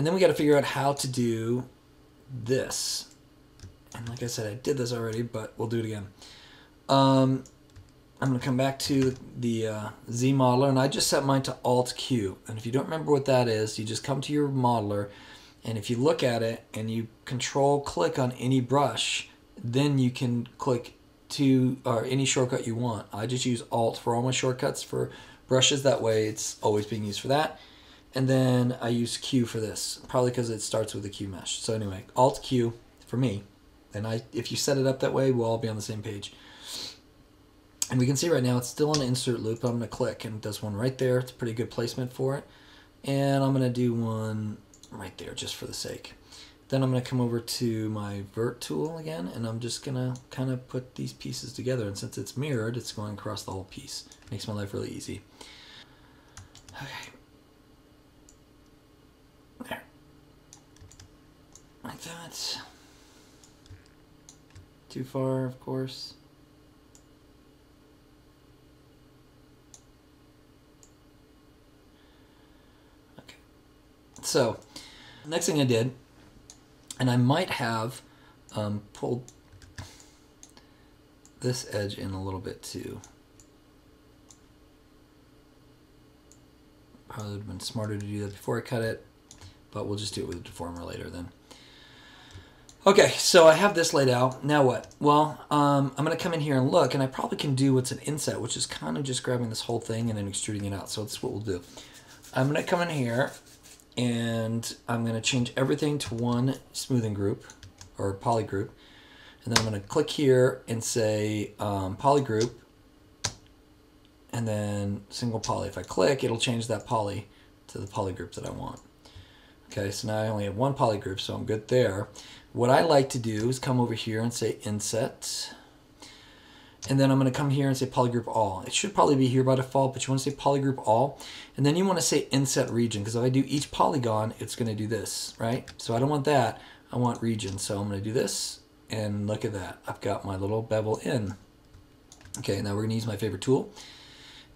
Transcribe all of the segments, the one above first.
And then we got to figure out how to do this. And like I said, I did this already, but we'll do it again. I'm going to come back to the Z modeler, and I just set mine to Alt Q. And if you don't remember what that is, you just come to your modeler, and if you look at it and you control click on any brush, then you can click to or any shortcut you want. I just use Alt for all my shortcuts for brushes. That way it's always being used for that. And then I use Q for this, probably because it starts with a Q mesh. So anyway, Alt Q for me. And if you set it up that way, we'll all be on the same page. And we can see right now it's still in an insert loop. I'm going to click and it does one right there. It's a pretty good placement for it. And I'm going to do one right there just for the sake. Then I'm going to come over to my vert tool again, and I'm just going to kind of put these pieces together. And since it's mirrored, it's going across the whole piece. Makes my life really easy. Okay. There. Like that. Too far, of course. Okay. So, next thing I did, and I might have pulled this edge in a little bit too. Probably would have been smarter to do that before I cut it, but we'll just do it with a deformer later then. Okay, so I have this laid out. Now what? Well, I'm going to come in here and look, and I probably can do what's an inset, which is kind of just grabbing this whole thing and then extruding it out. So that's what we'll do. I'm going to come in here, and I'm going to change everything to one smoothing group, or poly group. And then I'm going to click here and say poly group, and then single poly. If I click, it'll change that poly to the poly group that I want. Okay, so now I only have one poly group, so I'm good there. What I like to do is come over here and say inset. And then I'm going to come here and say polygroup all. It should probably be here by default, but you want to say polygroup all. And then you want to say inset region, because if I do each polygon, it's going to do this, right? So I don't want that. I want region. So I'm going to do this, and look at that. I've got my little bevel in. Okay, now we're going to use my favorite tool.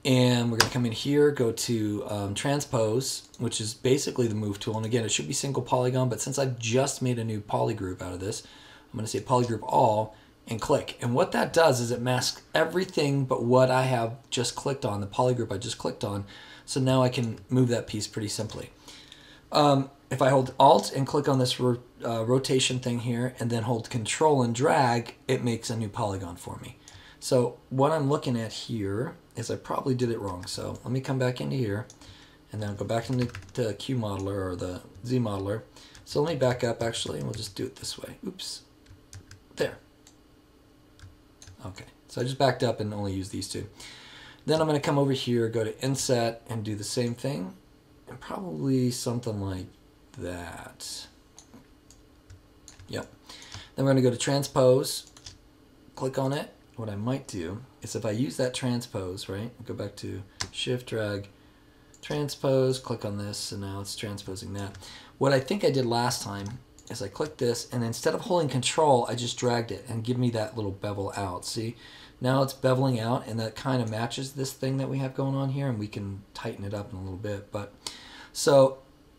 And we're going to come in here, go to transpose, which is basically the move tool. And again, it should be single polygon, but since I've just made a new polygroup out of this, I'm going to say polygroup all and click. And what that does is it masks everything but what I have just clicked on, the polygroup I just clicked on. So now I can move that piece pretty simply. If I hold Alt and click on this rotation thing here, and then hold Control and drag, it makes a new polygon for me. So what I'm looking at here is I probably did it wrong. So let me come back into here, and then I'll go back into the Q modeler or the Z modeler. So let me back up actually, and we'll just do it this way. Oops. There. Okay, so I just backed up and only used these two. Then I'm going to come over here, go to inset, and do the same thing, and probably something like that. Yep. Then we're going to go to transpose, click on it. What I might do is if I use that transpose, right, go back to shift, drag, transpose, click on this, and now it's transposing that. What I think I did last time is I clicked this, and instead of holding Control, I just dragged it and give me that little bevel out. See, now it's beveling out, and that kind of matches this thing that we have going on here, and we can tighten it up in a little bit. But so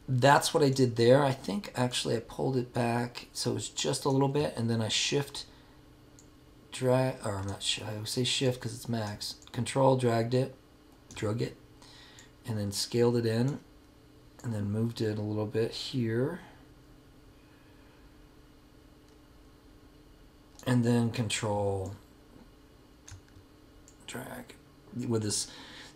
that's what I did there. I think actually I pulled it back so it's just a little bit, and then I shift, drag, or I'm not sure, I would say shift because it's max. Control, dragged it, drug it, and then scaled it in, and then moved it a little bit here. And then Control, drag. With this,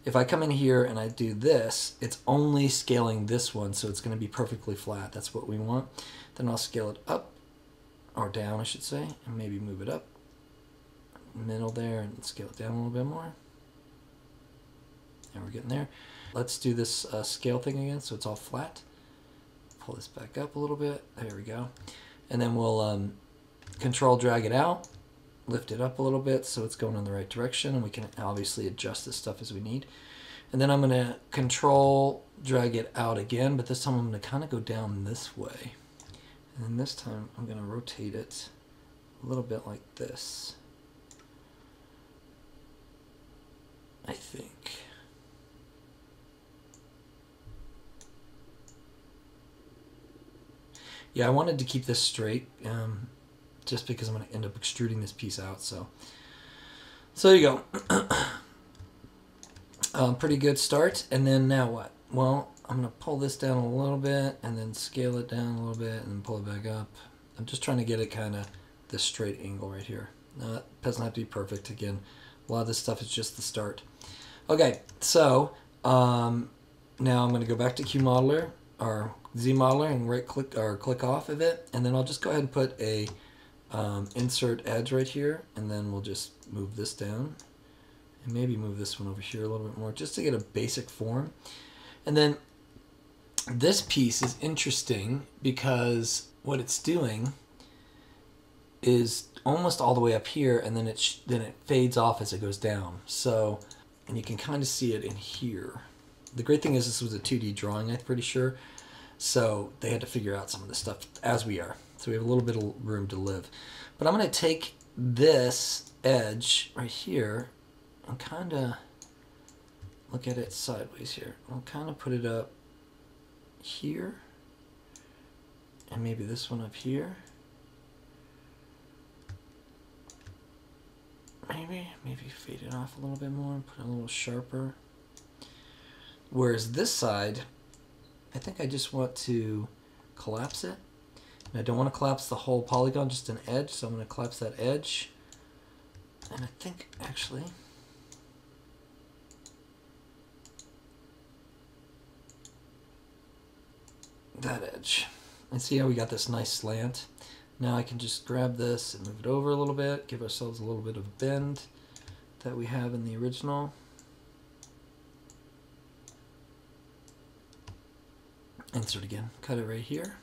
if I come in here and I do this, it's only scaling this one, so it's going to be perfectly flat. That's what we want. Then I'll scale it up, or down I should say, and maybe move it up. Middle there, and scale it down a little bit more. And we're getting there. Let's do this scale thing again so it's all flat. Pull this back up a little bit. There we go. And then we'll Control drag it out, lift it up a little bit so it's going in the right direction, and we can obviously adjust this stuff as we need. And then I'm going to Control drag it out again, but this time I'm going to kind of go down this way. And then this time I'm going to rotate it a little bit like this, I think. Yeah, I wanted to keep this straight, just because I'm going to end up extruding this piece out. So there you go. Pretty good start. And then now what? Well, I'm going to pull this down a little bit and then scale it down a little bit and then pull it back up. I'm just trying to get it kind of this straight angle right here. Now, it doesn't have to be perfect. Again, a lot of this stuff is just the start. Okay, so now I'm going to go back to QModeler or ZModeler and right click or click off of it, and then I'll just go ahead and put a insert edge right here, and then we'll just move this down and maybe move this one over here a little bit more just to get a basic form. And then this piece is interesting because what it's doing is almost all the way up here, and then it fades off as it goes down. So, and you can kind of see it in here. The great thing is this was a 2D drawing, I'm pretty sure. So they had to figure out some of this stuff as we are. So we have a little bit of room to live. But I'm going to take this edge right here and kind of look at it sideways here. I'll kind of put it up here, and maybe this one up here. Maybe fade it off a little bit more, put it a little sharper. Whereas this side, I think I just want to collapse it. And I don't want to collapse the whole polygon, just an edge, so I'm going to collapse that edge. And I think, actually, that edge. And see how we got this nice slant? Now I can just grab this and move it over a little bit, give ourselves a little bit of a bend that we have in the original. Insert again, cut it right here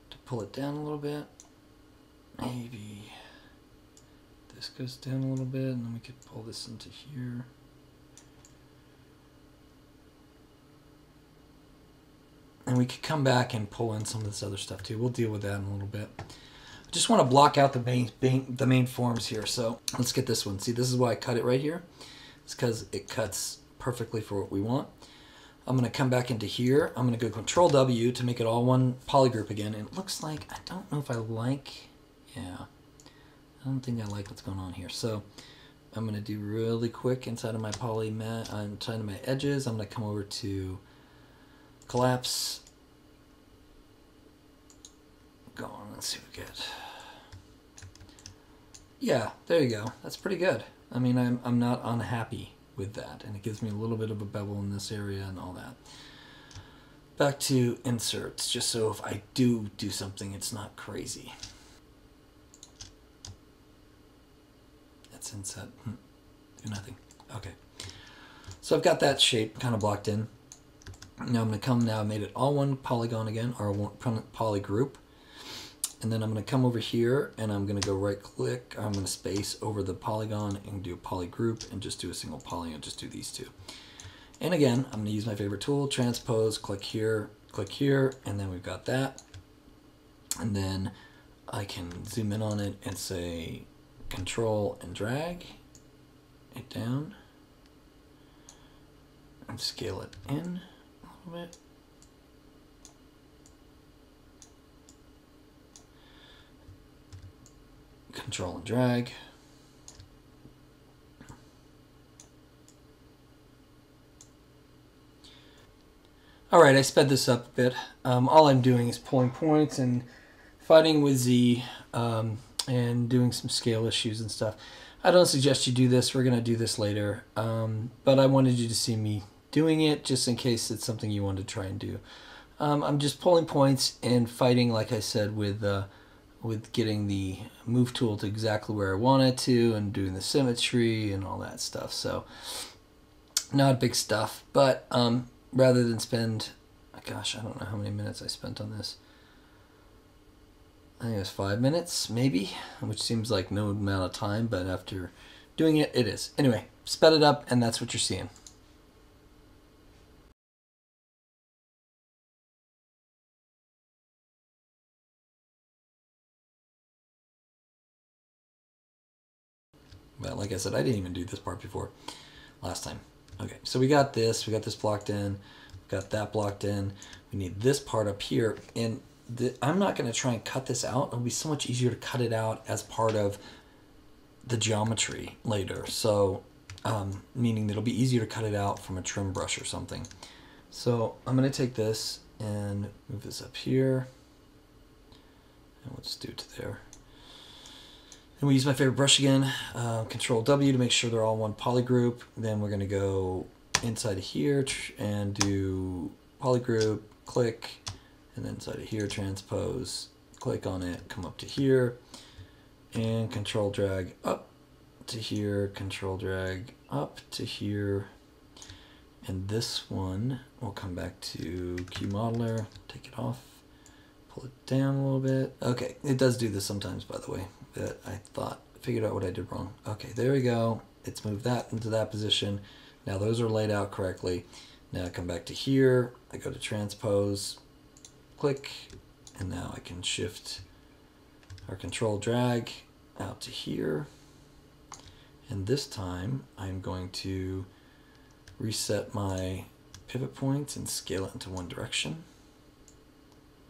to pull it down a little bit. Maybe this goes down a little bit, and then we could pull this into here. And we could come back and pull in some of this other stuff too. We'll deal with that in a little bit. I just want to block out the main forms here. So let's get this one. See, this is why I cut it right here. It's because it cuts perfectly for what we want. I'm going to come back into here. I'm going to go Control W to make it all one polygroup again. And it looks like, I don't know if I like, yeah, I don't think I like what's going on here. So I'm going to do really quick inside of my inside of my edges. I'm going to come over to collapse. Go on, let's see what we get. Yeah, there you go. That's pretty good. I mean, I'm not unhappy with that, and it gives me a little bit of a bevel in this area and all that. Back to inserts, just so if I do something, it's not crazy. That's inset. Do nothing. Okay. So I've got that shape kind of blocked in. Now I'm going to come I made it all one polygon again, or one poly group. And then I'm going to come over here and I'm going to go right click. I'm going to space over the polygon and do a poly group and just do a single poly and just do these two. And again, I'm going to use my favorite tool, transpose, click here, and then we've got that. And then I can zoom in on it and say control and drag it down and scale it in a little bit. Control and drag. Alright, I sped this up a bit. All I'm doing is pulling points and fighting with Z and doing some scale issues and stuff. I don't suggest you do this. We're going to do this later. But I wanted you to see me doing it just in case it's something you want to try and do. I'm just pulling points and fighting, like I said, with getting the move tool to exactly where I want it to and doing the symmetry and all that stuff. So not big stuff, but rather than spend, gosh, I don't know how many minutes I spent on this. I think it was 5 minutes, maybe, which seems like no amount of time, but after doing it, it is. Anyway, sped it up, and that's what you're seeing. But like I said, I didn't even do this part before last time. Okay, so we got this blocked in, we got that blocked in. We need this part up here, and I'm not going to try and cut this out. It'll be so much easier to cut it out as part of the geometry later. So, meaning that it'll be easier to cut it out from a trim brush or something. So I'm going to take this and move this up here. And we'll just do it to there. And we use my favorite brush again, Control W to make sure they're all one poly group. Then we're going to go inside of here and do poly group, click, and then inside of here, transpose, click on it, come up to here, and control drag up to here, control drag up to here. And this one, we'll come back to Q Modeler, take it off, pull it down a little bit. Okay, it does do this sometimes, by the way, that I figured out what I did wrong. Okay, there we go. It's moved that into that position. Now those are laid out correctly. Now I come back to here, I go to transpose, click, and now I can shift or control drag out to here. And this time I'm going to reset my pivot points and scale it into one direction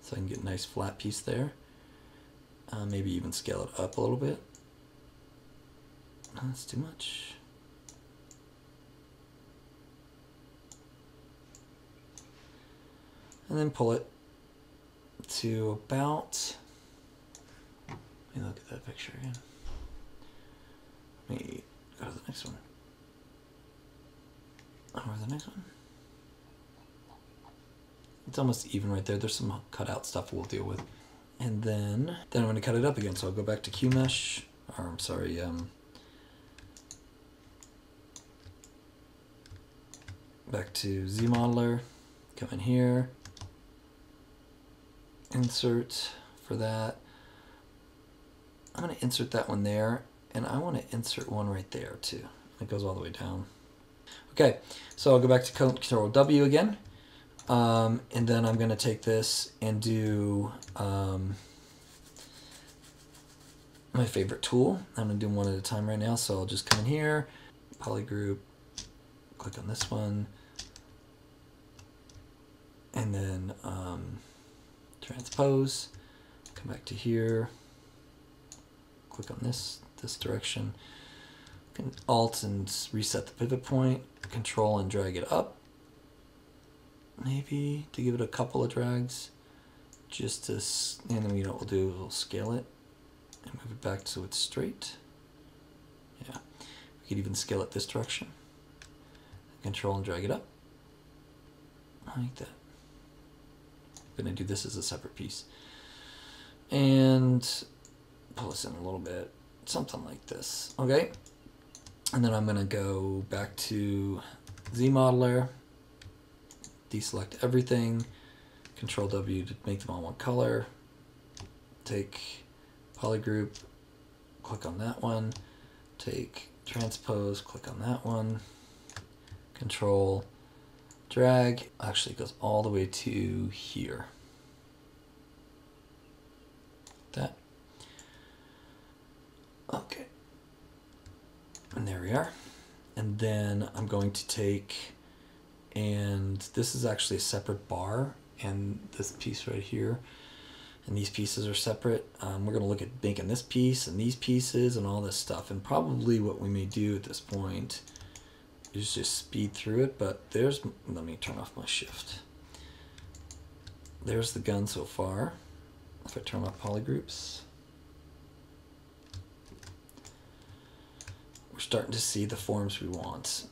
so I can get a nice flat piece there. Maybe even scale it up a little bit. No, that's too much. And then pull it to about, let me look at that picture again. Let me go to the next one. Or the next one. It's almost even right there. There's some cutout stuff we'll deal with. And then I'm going to cut it up again. So I'll go back to Q Mesh, or I'm sorry, back to Z Modeler, come in here, insert for that. I'm going to insert that one there, and I want to insert one right there too. It goes all the way down. Okay, so I'll go back to Control W again, and then I'm going to take this and do my favorite tool. I'm going to do them one at a time right now, so I'll just come in here, polygroup, click on this one, and then transpose, come back to here, click on this direction, Alt and reset the pivot point, Control and drag it up, maybe to give it a couple of drags, just to, and then you know what we'll do, we'll scale it and move it back so it's straight. Yeah, we could even scale it this direction, Control and drag it up, like that. I'm going to do this as a separate piece and pull this in a little bit, something like this. Okay, and then I'm going to go back to Z Modeler, deselect everything, Control W to make them all one color, take polygroup, click on that one, take transpose, click on that one, Control drag, actually it goes all the way to here. That. Okay. And there we are. And then I'm going to take, and this is actually a separate bar, and this piece right here, and these pieces are separate. We're going to look at making this piece and these pieces and all this stuff, and probably what we may do at this point is just speed through it, but there's, let me turn off my shift. There's the gun so far. If I turn off polygroups, we're starting to see the forms we want.